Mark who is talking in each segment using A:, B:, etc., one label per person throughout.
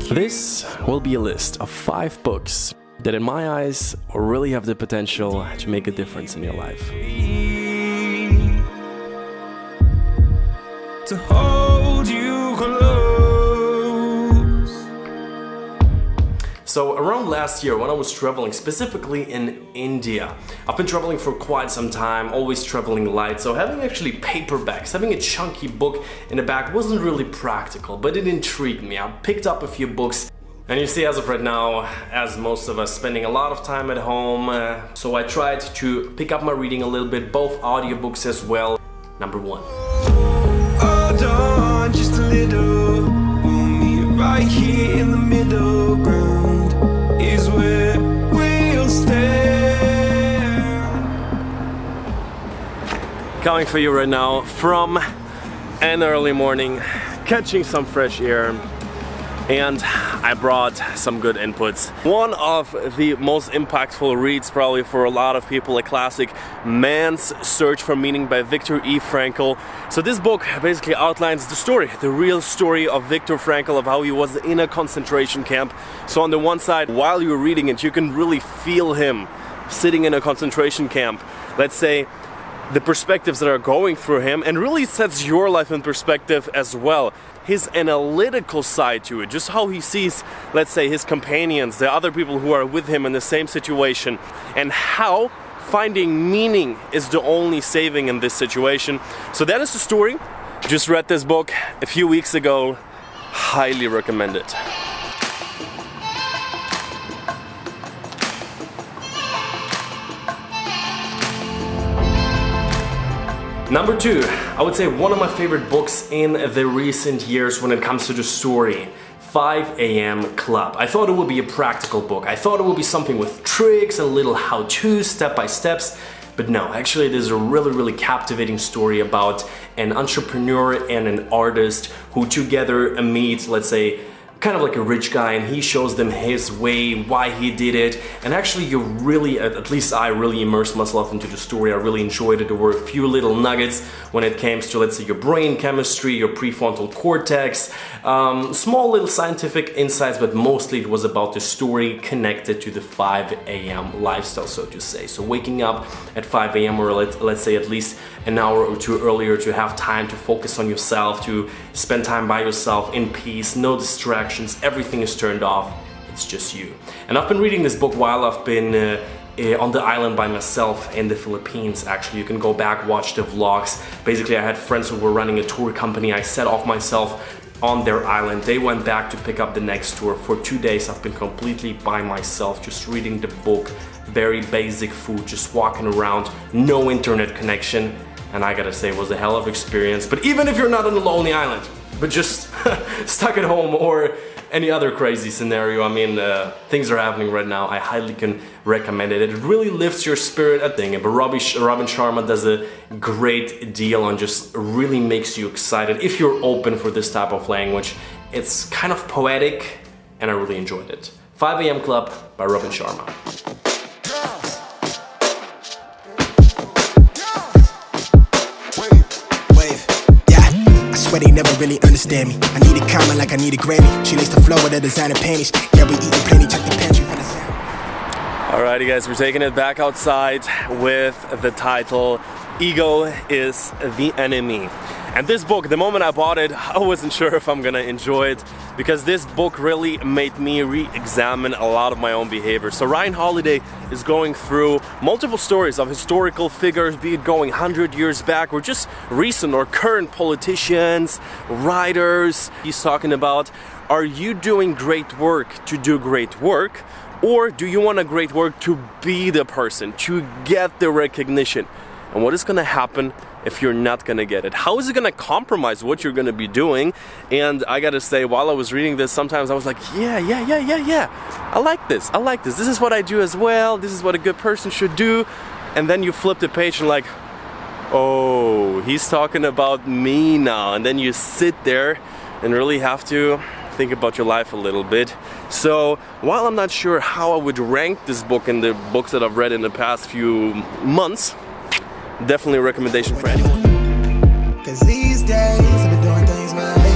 A: This will be a list of 5 books that in my eyes really have the potential to make a difference in your life.
B: To hold you close.
A: So around last year when I was traveling, specifically in India, I've been traveling for quite some time, always traveling light, so having actually paperbacks, having a chunky book in the back wasn't really practical, but it intrigued me. I picked up a few books. And you see, as of right now, as most of us spending a lot of time at home, so I tried to pick up my reading a little bit, both audiobooks as well. Number 1.
B: Hold on just a little. We'll meet right here in the middle ground is where we'll stand.
A: Coming for you right now from an early morning, catching some fresh air. And I brought some good inputs. One of the most impactful reads probably for a lot of people, a classic, Man's Search for Meaning by Viktor E. Frankl. So this book basically outlines the story, the real story of Viktor Frankl, of how he was in a concentration camp. So on the one side, while you're reading it, you can really feel him sitting in a concentration camp. Let's say the perspectives that are going through him, and really sets your life in perspective as well. His analytical side to it, just how he sees, let's say, his companions, the other people who are with him in the same situation, and how finding meaning is the only saving in this situation. So that is the story. Just read this book a few weeks ago. Highly recommend it. Number 2, I would say one of my favorite books in the recent years when it comes to the story, 5 a.m. Club. I thought it would be a practical book. I thought it would be something with tricks and little how-tos, step-by-steps. But no, actually it is a really captivating story about an entrepreneur and an artist who together meet, let's say, kind of like a rich guy, and he shows them his way, why he did it, and actually you really, at least I really immersed myself into the story. I really enjoyed it. There were a few little nuggets when it came to, let's say, your brain chemistry, your prefrontal cortex, small little scientific insights, but mostly it was about the story connected to the 5 a.m. lifestyle, so to say. So waking up at 5 a.m. or let's say at least an hour or two earlier to have time to focus on yourself, to spend time by yourself in peace, no distractions, everything is turned off, it's just you. And I've been reading this book while I've been on the island by myself in the Philippines. Actually, you can go back, watch the vlogs. Basically, I had friends who were running a tour company. I set off myself on their island. They went back to pick up the next tour. For 2 days, I've been completely by myself, just reading the book, very basic food, just walking around, no internet connection. And I gotta say, it was a hell of an experience. But even if you're not on a lonely island, but just stuck at home or any other crazy scenario, I mean, things are happening right now, I highly can recommend it. It really lifts your spirit, I think. But Robin Sharma does a great deal on just really makes you excited if you're open for this type of language. It's kind of poetic, and I really enjoyed it. 5 a.m. Club by Robin Sharma.
C: But they never really understand me. I need a comment like I need a Grammy. She lays the flow with her designer panties. Yeah, we eating plenty, check the pantry for the sound.
A: Alrighty guys, we're taking it back outside with the title Ego is the Enemy. And this book, the moment I bought it, I wasn't sure if I'm gonna enjoy it, because this book really made me re-examine a lot of my own behavior. So Ryan Holiday is going through multiple stories of historical figures, be it going 100 years back or just recent or current politicians, writers. He's talking about, are you doing great work to do great work? Or do you want a great work to be the person, to get the recognition? And what is gonna happen if you're not gonna get it? How is it gonna compromise what you're gonna be doing? And I gotta say, while I was reading this, sometimes I was like, yeah, I like this, this is what I do as well, this is what a good person should do. And then you flip the page and like, oh, he's talking about me now. And then you sit there and really have to think about your life a little bit. So while I'm not sure how I would rank this book in the books that I've read in the past few months, definitely a recommendation for anyone.
C: 'Cause these days I've been doing things my way.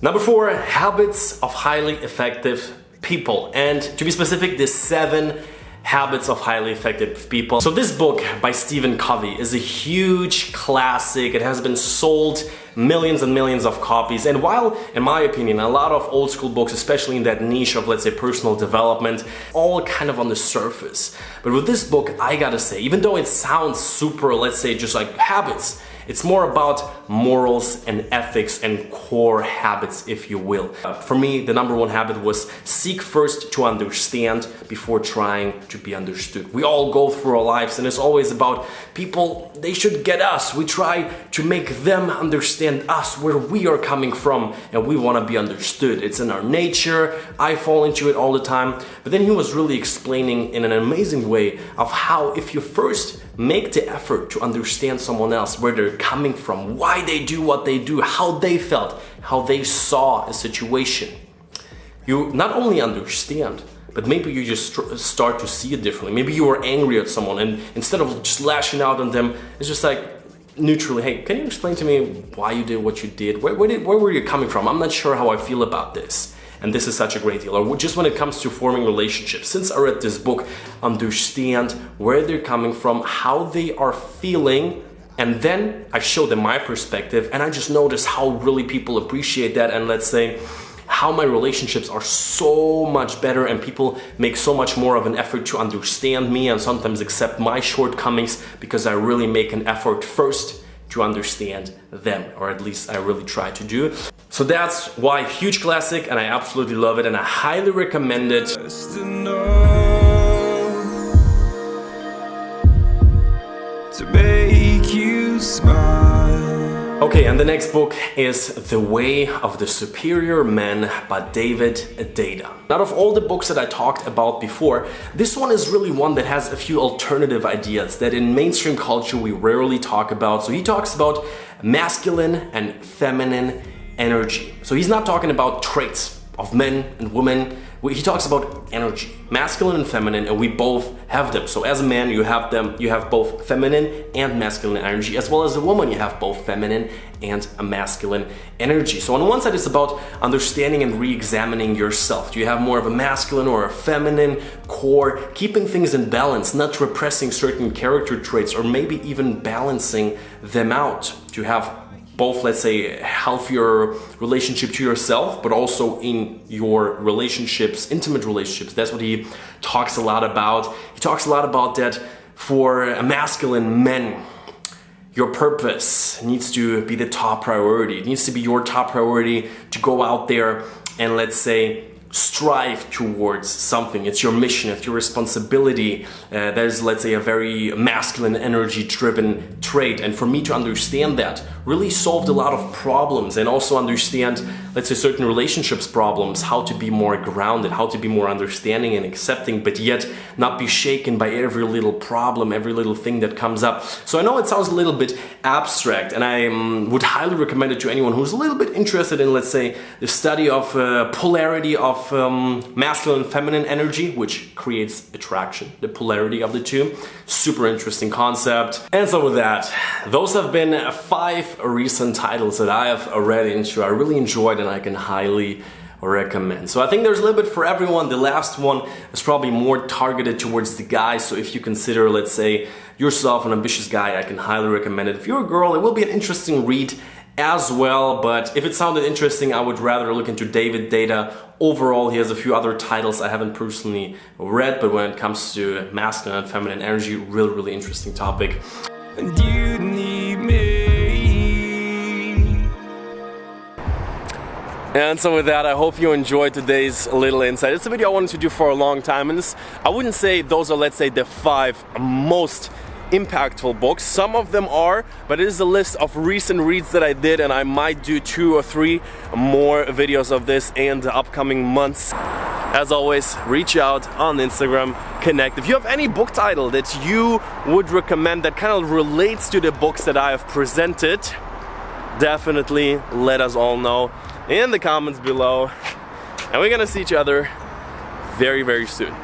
A: Number 4, habits of highly effective people. And to be specific, the 7 habits of highly effective people. So this book by Stephen Covey is a huge classic. It has been sold millions and millions of copies. And while, in my opinion, a lot of old school books, especially in that niche of, let's say, personal development, all kind of on the surface. But with this book, I gotta say, even though it sounds super, let's say, just like habits, it's more about morals and ethics and core habits, if you will. For me, the number 1 habit was seek first to understand before trying to be understood. We all go through our lives and it's always about people, they should get us. We try to make them understand us, where we are coming from, and we want to be understood. It's in our nature. I fall into it all the time. But then he was really explaining in an amazing way of how if you first make the effort to understand someone else, where they're coming from, why they do what they do, how they felt, how they saw a situation, you not only understand, but maybe you just start to see it differently. Maybe you were angry at someone and instead of just lashing out on them, it's just like neutrally, hey, can you explain to me why you did what you did? Where were you coming from? I'm not sure how I feel about this. And this is such a great deal. Or just when it comes to forming relationships, since I read this book, understand where they're coming from, how they are feeling, and then I show them my perspective, and I just notice how really people appreciate that, and let's say how my relationships are so much better and people make so much more of an effort to understand me and sometimes accept my shortcomings because I really make an effort first to understand them, or at least I really try to do. So that's why huge classic, and I absolutely love it, and I highly recommend it.
B: Just to know, to make you smile.
A: Okay, and the next book is The Way of the Superior Man by David Deida. Out of all the books that I talked about before, this one is really one that has a few alternative ideas that in mainstream culture we rarely talk about. So he talks about masculine and feminine energy. So he's not talking about traits of men and women. He talks about energy, masculine and feminine, and we both have them. So as a man, you have them, you have both feminine and masculine energy, as well as a woman, you have both feminine and a masculine energy. So on one side, it's about understanding and re-examining yourself. Do you have more of a masculine or a feminine core, keeping things in balance, not repressing certain character traits, or maybe even balancing them out? Do you have both, let's say, a healthier relationship to yourself, but also in your relationships, intimate relationships? That's what he talks a lot about. He talks a lot about that for a masculine man. Your purpose needs to be the top priority. It needs to be your top priority to go out there and, let's say, strive towards something. It's your mission, it's your responsibility. There's, let's say, a very masculine energy driven trait, and for me to understand that really solved a lot of problems, and also understand, let's say, certain relationships problems, how to be more grounded, how to be more understanding and accepting, but yet not be shaken by every little problem, every little thing that comes up. So I know it sounds a little bit abstract, and I would highly recommend it to anyone who's a little bit interested in, let's say, the study of polarity of masculine and feminine energy, which creates attraction, the polarity of the two. Super interesting concept. And so with that, those have been 5 recent titles that I have read into. I really enjoyed and I can highly recommend. So I think there's a little bit for everyone. The last one is probably more targeted towards the guys. So if you consider, let's say, yourself an ambitious guy, I can highly recommend it. If you're a girl, it will be an interesting read as well, but if it sounded interesting, I would rather look into David Deida. Overall, he has a few other titles I haven't personally read, but when it comes to masculine and feminine energy, really interesting topic.
B: And you need me.
A: And so with that, I hope you enjoyed today's little insight. It's a video I wanted to do for a long time, and I wouldn't say those are, let's say, the 5 most impactful books. Some of them are, but it is a list of recent reads that I did, and I might do 2 or 3 more videos of this in the upcoming months. As always, reach out on Instagram, connect. If you have any book title that you would recommend that kind of relates to the books that I have presented, definitely let us all know in the comments below. And we're gonna see each other very soon.